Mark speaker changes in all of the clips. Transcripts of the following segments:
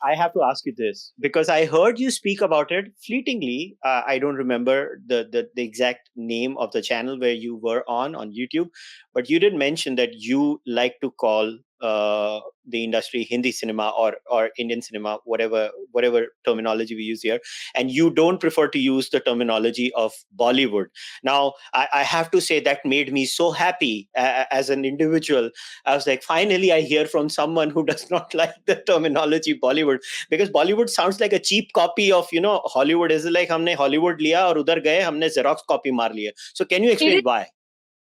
Speaker 1: I have to ask you this because I heard you speak about it fleetingly. I don't remember the exact name of the channel where you were on YouTube, but you did mention that you like to call the industry Hindi cinema or Indian cinema, whatever terminology we use here, and you don't prefer to use the terminology of Bollywood. Now, I have to say that made me so happy as an individual. I was like, finally, I hear from someone who does not like the terminology Bollywood, because Bollywood sounds like a cheap copy of, Hollywood. Is like हमने Hollywood लिया और उधर गए हमने Xerox copy मार लिया. So can you
Speaker 2: It
Speaker 1: explain
Speaker 2: is,
Speaker 1: why?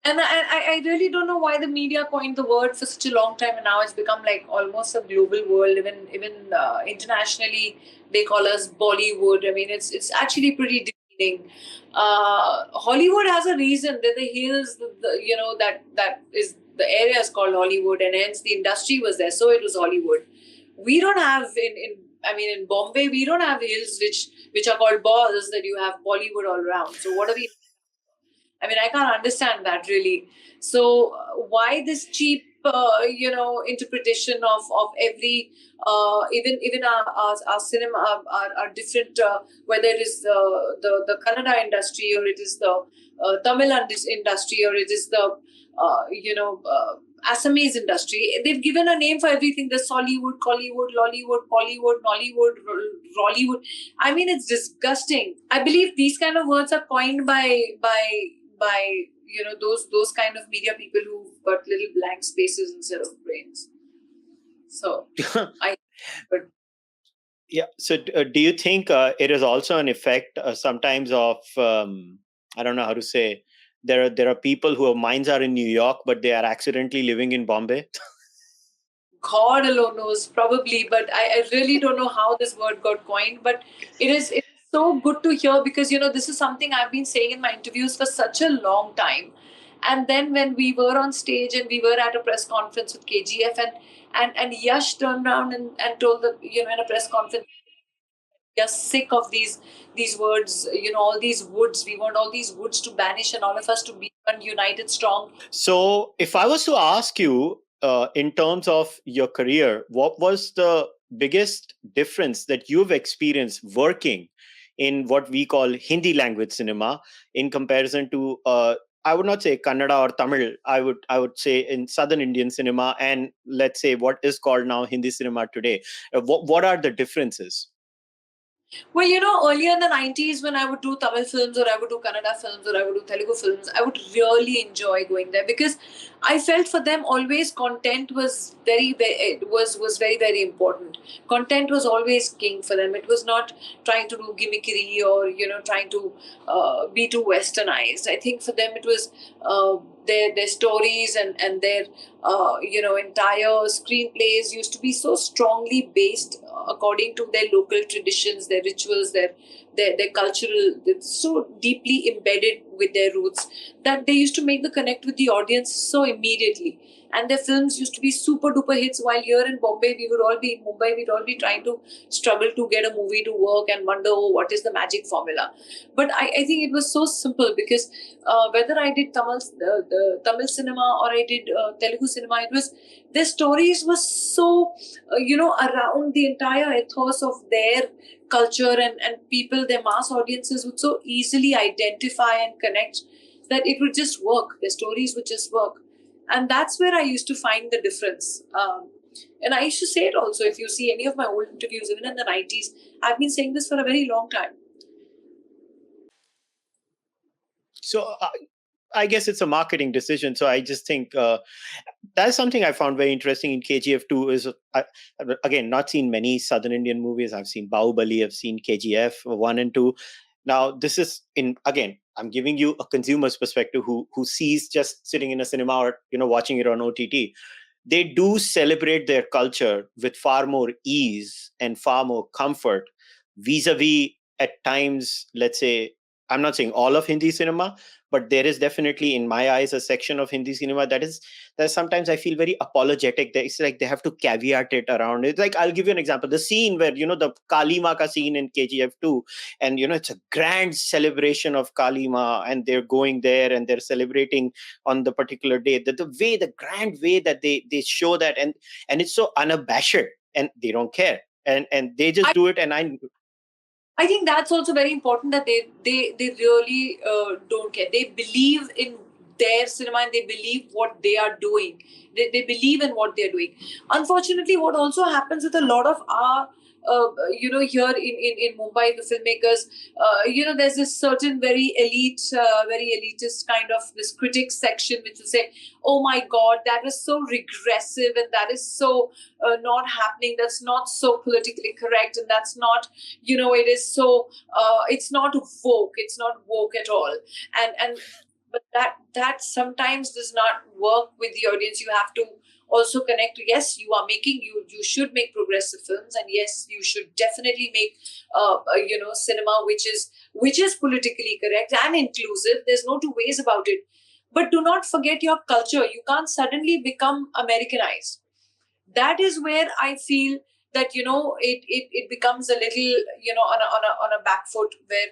Speaker 2: and I really don't know why the media coined the word for such a long time, and now it's become like almost a global world. Even internationally, they call us Bollywood. I mean, it's actually pretty demeaning. Hollywood has a reason that the hills, that is the area is called Hollywood, and hence the industry was there, so it was Hollywood. We don't have in Bombay, we don't have hills which are called balls that you have Bollywood all around. So what are we? I mean, I can't understand that really. So why this cheap, interpretation of every, even our cinema, our different, whether it is the Kannada industry or it is the Tamil industry or it is the, Assamese industry. They've given a name for everything. The Sollywood, Collywood, Lollywood, Pollywood, Nollywood, Rollywood. I mean, it's disgusting. I believe these kind of words are coined by those kind of media people who've got little blank spaces instead of brains. So I but
Speaker 1: Yeah. So do you think it is also an effect sometimes of I don't know how to say, there are people whose minds are in New York but they are accidentally living in Bombay?
Speaker 2: God alone knows, probably, but I really don't know how this word got coined. But it's so good to hear, because this is something I've been saying in my interviews for such a long time. And then when we were on stage and we were at a press conference with KGF, and Yash turned around and told in a press conference, we are sick of these words, all these woods. We want all these woods to vanish and all of us to be one united, strong.
Speaker 1: So if I was to ask you, in terms of your career, what was the biggest difference that you've experienced working in what we call Hindi language cinema in comparison to, I would not say Kannada or Tamil. I would say in Southern Indian cinema, and let's say what is called now Hindi cinema today. What are the differences?
Speaker 2: Well, earlier in the 90s, when I would do Tamil films or I would do Kannada films or I would do Telugu films, I would really enjoy going there, because I felt for them always content was was very, very important. Content was always king for them. It was not trying to do gimmickry or, trying to be too westernized. I think for them it was their stories and their entire screenplays used to be so strongly based according to their local traditions, their rituals, their cultural, so deeply embedded with their roots, that they used to make the connect with the audience so immediately. And their films used to be super duper hits, while here in Bombay, Mumbai, we'd all be trying to struggle to get a movie to work and wonder, oh, what is the magic formula? But I think it was so simple, because whether I did the Tamil cinema or I did Telugu cinema, their stories were so, around the entire ethos of their culture, and people, their mass audiences would so easily identify and connect that it would just work. Their stories would just work. And that's where I used to find the difference. And I used to say it also. If you see any of my old interviews, even in the 90s, I've been saying this for a very long time.
Speaker 1: So I guess it's a marketing decision. So I just think that's something I found very interesting in KGF 2 is, again, not seen many Southern Indian movies. I've seen Bahubali, I've seen KGF 1 and 2. Now, this is again, I'm giving you a consumer's perspective who sees just sitting in a cinema or, watching it on OTT. They do celebrate their culture with far more ease and far more comfort vis-a-vis at times, let's say, I'm not saying all of Hindi cinema, but there is definitely, in my eyes, a section of Hindi cinema that sometimes I feel very apologetic. It's like they have to caveat it around. It's like, I'll give you an example. The scene where, the Kali Ma ka scene in KGF 2, and, it's a grand celebration of Kali Ma, and they're going there and they're celebrating on the particular day. The grand way that they show that, and it's so unabashed, and they don't care. and they just do it. And
Speaker 2: I think that's also very important, that they really don't care. They believe in their cinema and they believe what they are doing. They believe in what they're doing. Unfortunately, what also happens with a lot of our here in Mumbai, the filmmakers, there's this certain very elite, very elitist kind of this critics section which will say, oh my God, that is so regressive and that is so not happening. That's not so politically correct, and that's not, it is so, it's not woke. It's not woke at all. And but that sometimes does not work with the audience. You have to also connect to, yes, you should make progressive films, and yes, you should definitely make cinema which is politically correct and inclusive. There's no two ways about it. But do not forget your culture. You can't suddenly become Americanized. That is where I feel that it becomes a little on a back foot, where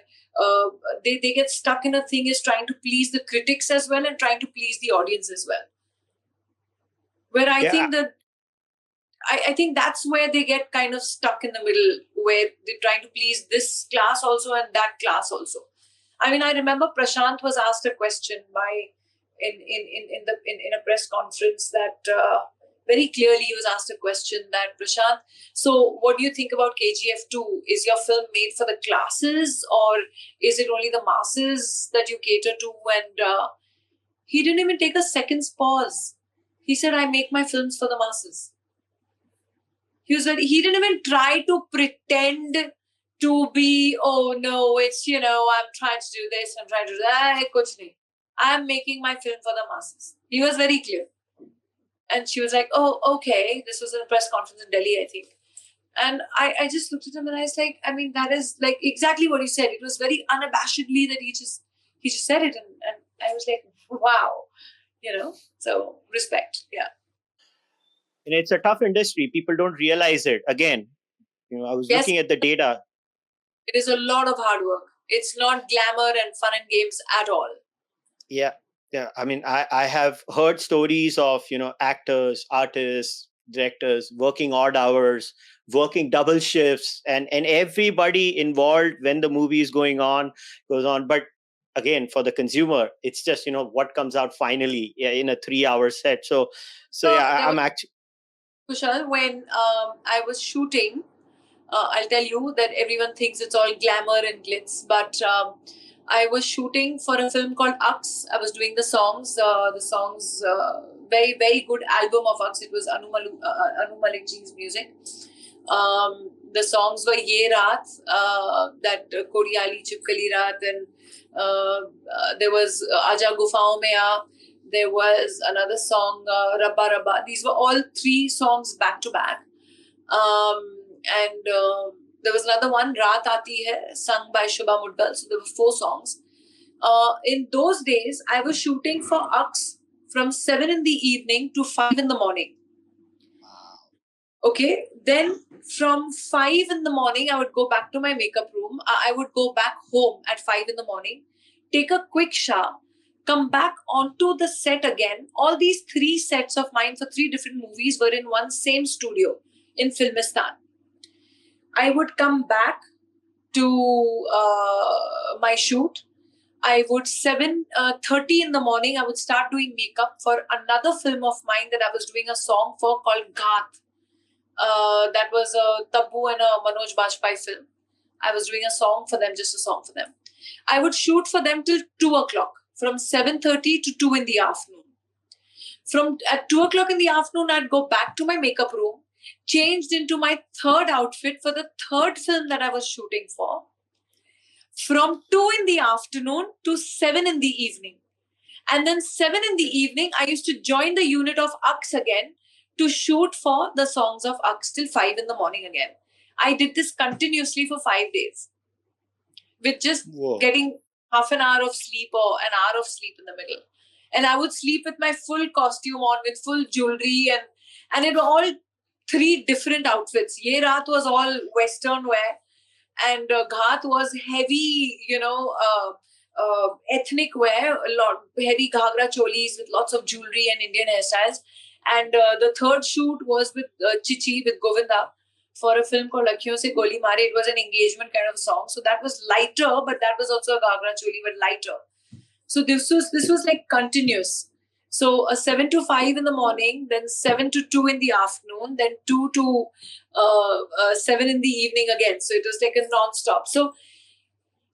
Speaker 2: they get stuck in a thing, is trying to please the critics as well and trying to please the audience as well. Where I think that I think that's where they get kind of stuck in the middle, where they're trying to please this class also and that class also. I mean, I remember Prashant was asked a question in a press conference that very clearly he was asked a question that, Prashant, so what do you think about KGF 2? Is your film made for the classes, or is it only the masses that you cater to? And he didn't even take a second's pause. He said, I make my films for the masses. He didn't even try to pretend to be, oh no, it's, I'm trying to do this, I'm trying to do that. Kuch nahi. I'm making my film for the masses. He was very clear. And she was like, oh, okay. This was in a press conference in Delhi, I think. And I just looked at him and I was like, I mean, that is like exactly what he said. It was very unabashedly that he just said it. And I was like, wow. So respect. Yeah.
Speaker 1: And it's a tough industry. People don't realize it. Again, I was looking at the data.
Speaker 2: It is a lot of hard work. It's not glamour and fun and games at all.
Speaker 1: Yeah. I mean, I have heard stories of, actors, artists, directors working odd hours, working double shifts, and everybody involved when the movie is goes on. But again, for the consumer, it's just what comes out finally in a 3-hour set. So I'm actually,
Speaker 2: Kushal, when I was shooting, I'll tell you that everyone thinks it's all glamour and glitz, but I was shooting for a film called Ux. I was doing the songs, very, very good album of Ux. It was Anu Malik ji's music. The songs were Ye Raat, that Kodiyali Chipkali Raat, and there was Aja Gufaon Mein Aa. There was another song, Rabba Rabba. These were all 3 songs back to back. And there was another one, Raat Aati Hai, sung by Shubha Muddal. So there were 4 songs. In those days, I was shooting for Ux from 7 in the evening to 5 in the morning. Okay. Then from 5 in the morning, I would go back to my makeup room. I would go back home at 5 in the morning, take a quick shower, come back onto the set again. All these 3 sets of mine for 3 different movies were in one same studio in Filmistan. I would come back to my shoot. I would 7:30 in the morning, I would start doing makeup for another film of mine that I was doing a song for called Ghat. That was a Taboo and a Manoj Bajpayee film. I was doing a song for them, just a song for them. I would shoot for them till 2 o'clock, from 7:30 to 2 in the afternoon. At 2 o'clock in the afternoon, I'd go back to my makeup room, changed into my 3rd outfit for the 3rd film that I was shooting for. From 2 in the afternoon to 7 in the evening. And then 7 in the evening, I used to join the unit of Ux again to shoot for the songs of Ux till 5 in the morning again. I did this continuously for 5 days. With just getting half an hour of sleep or an hour of sleep in the middle. And I would sleep with my full costume on, with full jewelry, and it were all 3 different outfits. Ye Raat was all Western wear, and Ghat was heavy, ethnic wear, a lot heavy ghagra cholis with lots of jewelry and Indian hairstyles. And the 3rd shoot was with Icici, with Govinda. for a film called Akhiyon Se Goli Mare. It was an engagement kind of song. So that was lighter, but that was also a Gagra Choli, but lighter. So this was like continuous. So a 7 to 5 in the morning, then 7 to 2 in the afternoon, then 2 to 7 in the evening again. So it was like a non-stop. So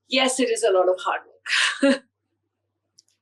Speaker 2: yes, it is a lot of hard work.